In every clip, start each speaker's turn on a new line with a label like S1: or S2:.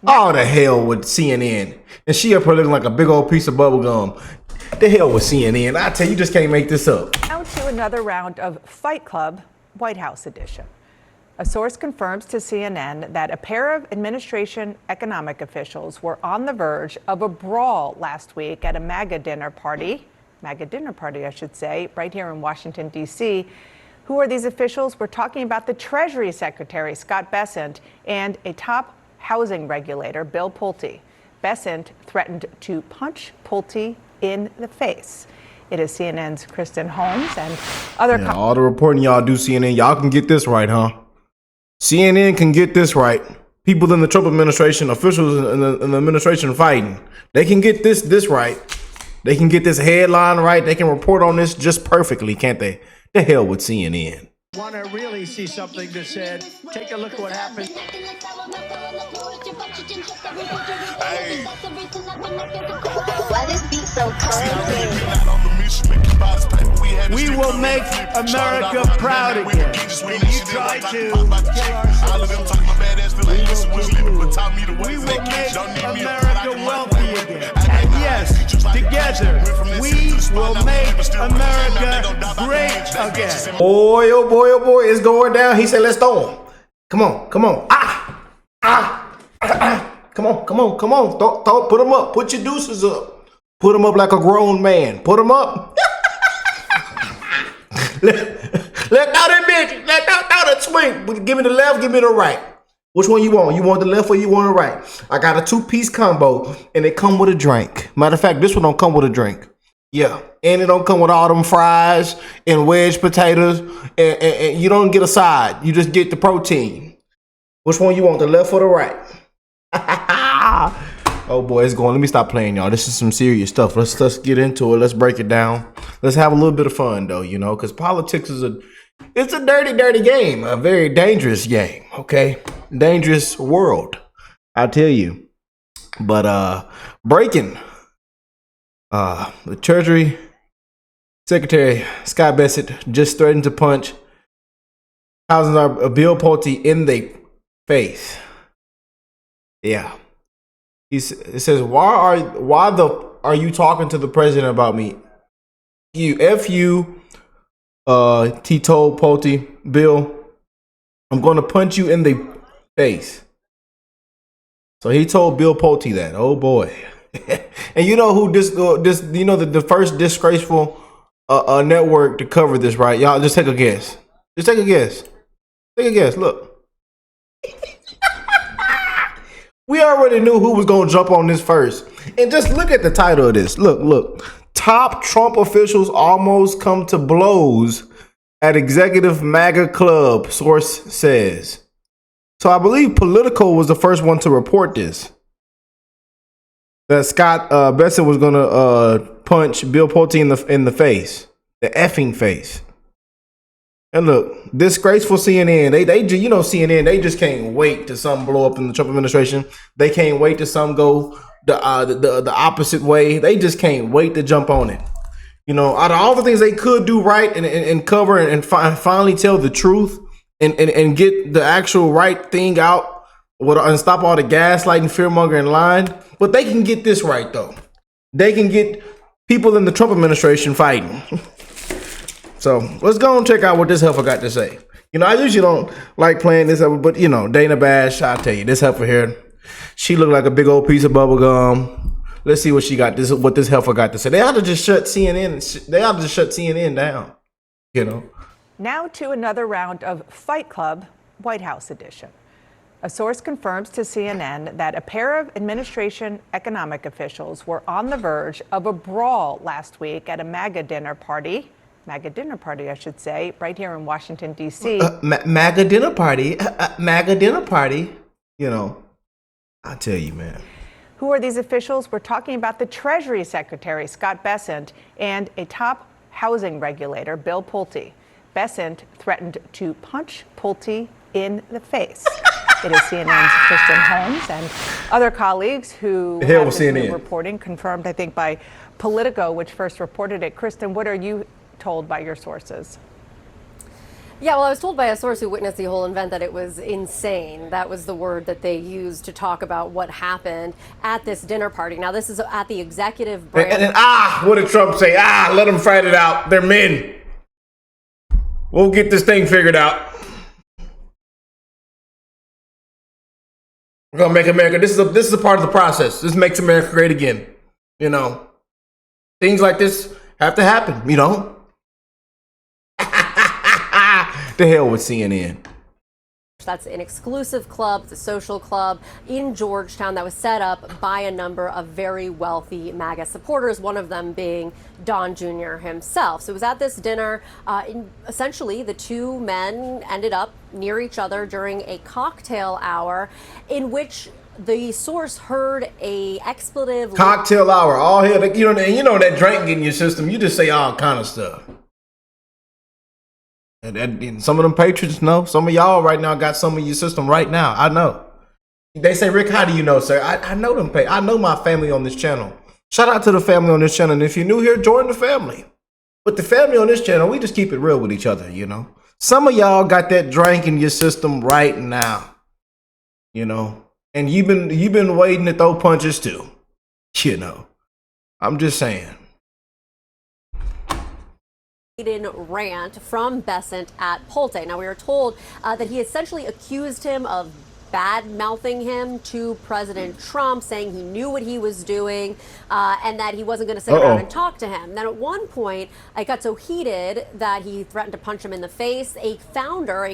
S1: Oh, the hell with CNN. And she up here looking like a big old piece of bubble gum. The hell with CNN. I tell you, you just can't make this up.
S2: Now to another round of Fight Club, White House edition. A source confirms to CNN that a pair of administration economic officials were on the verge of a brawl last week at a MAGA dinner party, I should say, right here in Washington, D.C. Who are these officials? We're talking about the Treasury Secretary, Scott Bessent, and a top housing regulator, Bill Pulte. Bessent threatened to punch Pulte in the face. It is CNN's Kristen Holmes and other...
S1: all the reporting y'all do, CNN, y'all can get this right, huh? CNN can get this right. People in the Trump administration, officials in the administration fighting, they can get this right. They can get this headline right. They can report on this just perfectly, can't they? The hell with CNN.
S3: Want to really see something that said, take a look at what happened.
S4: Hey.
S5: Why this beat so cold?
S3: We will make America proud again. And you try to kill our citizens. We will make America wealthy again. And yes, together, we will make America great again.
S1: Boy, oh boy, oh boy, it's going down. He said, let's throw him. Come on, come on. Come on. Put him up. Put your deuces up. Put him up like a grown man. Put him up. Let out that bitch. Let out that swing. Give me the left, give me the right. Which one you want? You want the left or you want the right? I got a 2-piece combo and it come with a drink. Matter of fact, this one don't come with a drink. Yeah, and it don't come with all them fries and wedge potatoes, and you don't get a side. You just get the protein. Which one you want, the left or the right? Oh boy, it's going. Let me stop playing, y'all. This is some serious stuff. Let's get into it. Let's break it down. Let's have a little bit of fun, though, you know, because politics is it's a dirty game, a very dangerous game. Okay, dangerous world, I tell you. But breaking. The Treasury Secretary Scott Bessent just threatened to punch Housing Bill Pulte in the face. Yeah, it says, why are you talking to the president about me? He told Pulte, Bill, I'm going to punch you in the face. So he told Bill Pulte that. Oh boy. And you know who the first disgraceful network to cover this, right? Y'all just take a guess. Just take a guess. Take a guess. Look. We already knew who was going to jump on this first. And just look at the title of this. Look. Top Trump officials almost come to blows at executive MAGA club, source says. So I believe Politico was the first one to report this. That Scott Bessent was gonna punch Bill Pulte in the face, the effing face. And look, disgraceful CNN. They CNN. They just can't wait till something blow up in the Trump administration. They can't wait till something go the opposite way. They just can't wait to jump on it. You know, out of all the things they could do right and cover and finally tell the truth and get the actual right thing out. And stop all the gaslighting, fear-mongering line. But they can get this right, though. They can get people in the Trump administration fighting. So let's go and check out what this heifer got to say. You know, I usually don't like playing this, but, you know, Dana Bash, I'll tell you, this heifer here, she looked like a big old piece of bubble gum. Let's see what she got. What this heifer got to say. They ought to just shut CNN. They ought to just shut CNN down, you know.
S2: Now to another round of Fight Club, White House edition. A source confirms to CNN that a pair of administration economic officials were on the verge of a brawl last week at a MAGA dinner party, I should say, right here in Washington, D.C.
S1: MAGA dinner party, MAGA dinner party. You know, I tell you, man.
S2: Who are these officials? We're talking about the Treasury Secretary, Scott Bessent, and a top housing regulator, Bill Pulte. Bessent threatened to punch Pulte in the face. It is CNN's Kristen Holmes and other colleagues who have this new reporting confirmed, I think, by Politico, which first reported it. Kristen, what are you told by your sources?
S6: Yeah, well, I was told by a source who witnessed the whole event that it was insane. That was the word that they used to talk about what happened at this dinner party. Now, this is at the executive branch.
S1: And what did Trump say? Let them fight it out. They're men. We'll get this thing figured out. We're gonna make America. This is a part of the process. This makes America great again. You know, things like this have to happen. You know. The hell with CNN.
S6: That's an exclusive club, the social club in Georgetown that was set up by a number of very wealthy MAGA supporters, one of them being Don Jr. himself. So it was at this dinner. Essentially, the two men ended up near each other during a cocktail hour in which the source heard a expletive.
S1: Cocktail hour. All here, you know that drink in your system. You just say all kind of stuff. And some of them patrons know. Some of y'all right now got some of your system right now. I know. They say, Rick, how do you know, sir? I know them. I know my family on this channel. Shout out to the family on this channel. And if you're new here, join the family. But the family on this channel, we just keep it real with each other, you know. Some of y'all got that drink in your system right now, you know. And you've been waiting to throw punches too, you know. I'm just saying.
S6: Rant from Bessent at Pulte. Now, we were told that he essentially accused him of bad-mouthing him to President Trump, saying he knew what he was doing and that he wasn't going to sit around and talk to him. Then at one point, it got so heated that he threatened to punch him in the face. A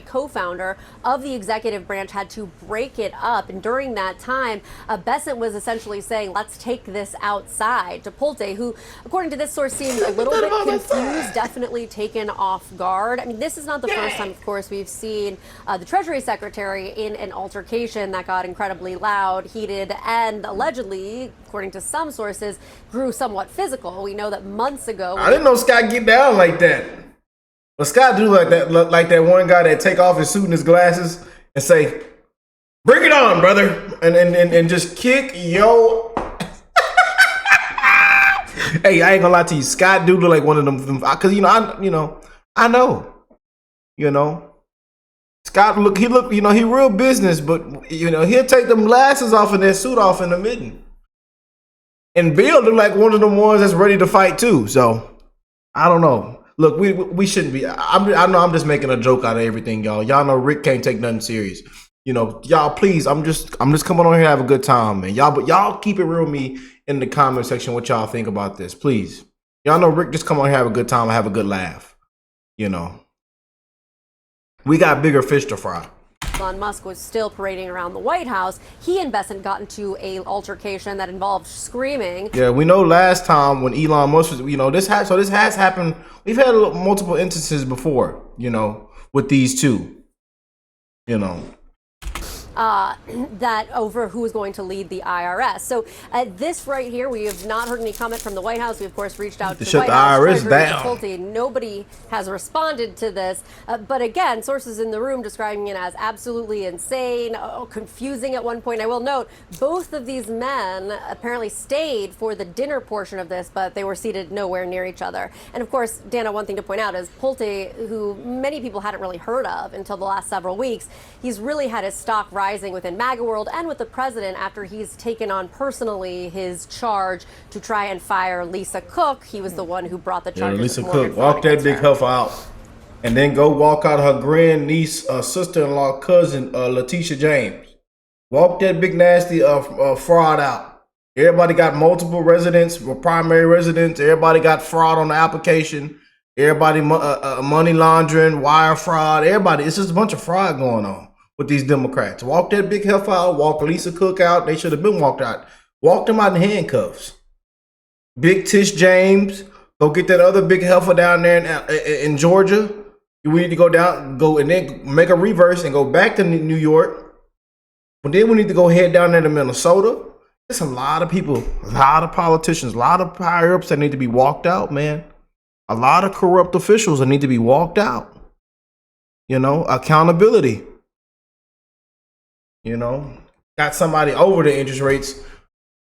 S6: co-founder of the executive branch had to break it up. And during that time, Bessent was essentially saying, let's take this outside, to Pulte, who, according to this source, seemed a little bit confused, definitely taken off guard. I mean, this is not the first time, of course, we've seen the Treasury Secretary in an altercation that got incredibly loud, heated, and allegedly, according to some sources, grew somewhat physical. We know that months ago...
S1: I didn't know Scott get down like that. But Scott do like that one guy that take off his suit and his glasses and say, bring it on, brother. And just kick yo... Hey, I ain't gonna lie to you. Scott do look like one of them, because I know. Scott he real business, but he'll take them glasses off and that suit off in a minute. And Bill look like one of them ones that's ready to fight too. So I don't know. Look, we shouldn't be. I know I'm just making a joke out of everything, y'all. Y'all know Rick can't take nothing serious. Y'all please. I'm just coming on here to have a good time, man. Y'all keep it real with me in the comment section what y'all think about this, please. Y'all know Rick just come on here have a good time and have a good laugh. We got bigger fish to fry.
S6: Elon Musk was still parading around the White House. He and Bessent got into an altercation that involved screaming.
S1: Yeah, we know last time when Elon Musk was, this has happened. We've had multiple instances before, with these two,
S6: that over who is going to lead the IRS. So this right here, we have not heard any comment from the White House. We, of course, reached out to the White House.
S1: IRS down.
S6: Pulte. Nobody has responded to this. But again, sources in the room describing it as absolutely insane, confusing at one point. I will note, both of these men apparently stayed for the dinner portion of this, but they were seated nowhere near each other. And of course, Dana, one thing to point out is Pulte, who many people hadn't really heard of until the last several weeks, he's really had his stock rising within MAGA world and with the president after he's taken on personally his charge to try and fire Lisa Cook. He was the one who brought the charges.
S1: Lisa Cook, walk that big heifer out, and then go walk out her grandniece, sister-in-law, cousin, Letitia James. Walk that big nasty fraud out. Everybody got multiple residents, primary residents. Everybody got fraud on the application. Everybody money laundering, wire fraud. Everybody, it's just a bunch of fraud going on with these Democrats. Walk that big heifer out, walk Lisa Cook out. They should have been walked out. Walk them out in handcuffs. Big Tish James, go get that other big heifer down there in Georgia. We need to go and then make a reverse and go back to New York. But then we need to go head down there to Minnesota. There's a lot of people, a lot of politicians, a lot of higher ups that need to be walked out, man. A lot of corrupt officials that need to be walked out. Accountability. Got somebody over the interest rates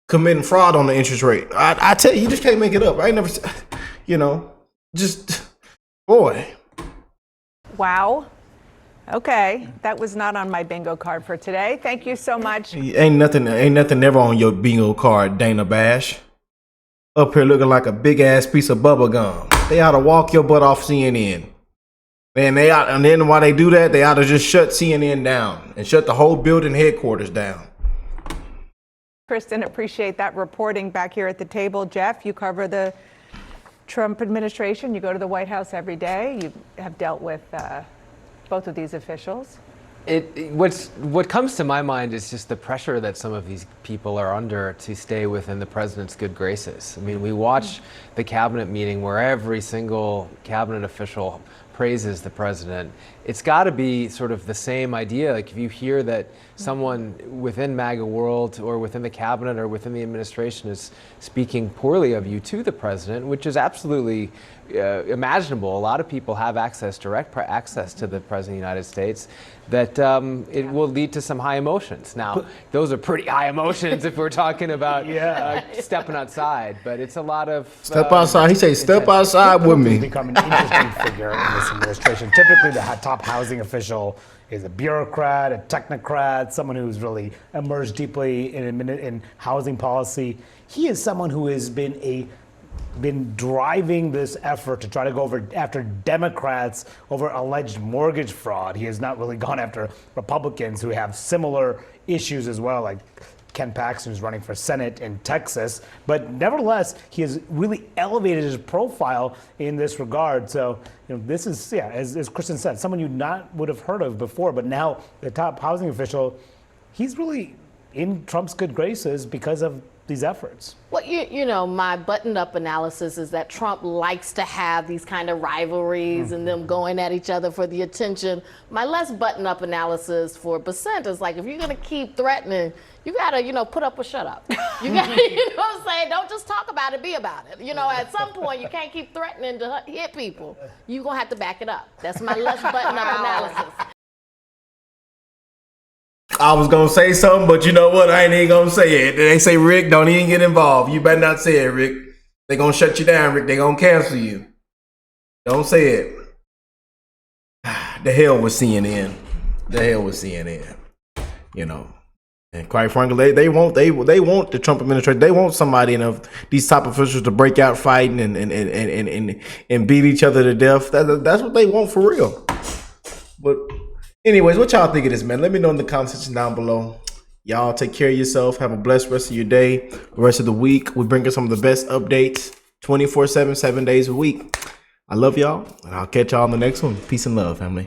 S1: committing fraud on the interest rate. I tell you, you just can't make it up. I ain't never, just, boy.
S2: Wow. Okay, that was not on my bingo card for today. Thank you so much.
S1: Ain't nothing never on your bingo card, Dana Bash. Up here looking like a big ass piece of bubble gum. They ought to walk your butt off CNN. Man, and then while they do that, they ought to just shut CNN down and shut the whole building headquarters down.
S2: Kristen, appreciate that reporting back here at the table. Jeff, you cover the Trump administration. You go to the White House every day. You have dealt with both of these officials.
S7: What comes to my mind is just the pressure that some of these people are under to stay within the president's good graces. I mean, we watch the cabinet meeting where every single cabinet official praises the president. It's got to be sort of the same idea. Like if you hear that someone within MAGA world or within the cabinet or within the administration is speaking poorly of you to the president, which is absolutely imaginable. A lot of people have direct access to the president of the United States, that it will lead to some high emotions. Now, those are pretty high emotions if we're talking about stepping outside, but it's a lot of...
S1: Step outside. He say, step outside with me.
S8: Become an interesting figure in this administration. Typically, the top housing official is a bureaucrat, a technocrat, someone who's really immersed deeply in housing policy. He is someone who has been driving this effort to try to go after Democrats over alleged mortgage fraud. He has not really gone after Republicans who have similar issues as well, like Ken Paxton, who's running for Senate in Texas. But nevertheless, he has really elevated his profile in this regard. So, this is, as Kristen said, someone you would have heard of before, but now the top housing official, he's really in Trump's good graces because of these efforts.
S9: Well, my buttoned-up analysis is that Trump likes to have these kind of rivalries and them going at each other for the attention. My less buttoned-up analysis for Basant is like, if you're going to keep threatening, you got to, put up or shut up. You got to, you know what I'm saying? Don't just talk about it, be about it. At some point, you can't keep threatening to hit people. You're going to have to back it up. That's my less buttoned-up analysis.
S1: I was gonna say something, but you know what? I ain't even gonna say it. They say, Rick, don't even get involved. You better not say it, Rick. They gonna shut you down, Rick. They gonna cancel you. Don't say it. The hell with CNN. The hell with CNN. And quite frankly, they want the Trump administration. They want somebody of these top officials to break out fighting and beat each other to death. That's what they want for real. But anyways, what y'all think of this, man? Let me know in the comment section down below. Y'all take care of yourself. Have a blessed rest of your day, the rest of the week. We bring you some of the best updates 24/7, 7 days a week. I love y'all, and I'll catch y'all on the next one. Peace and love, family.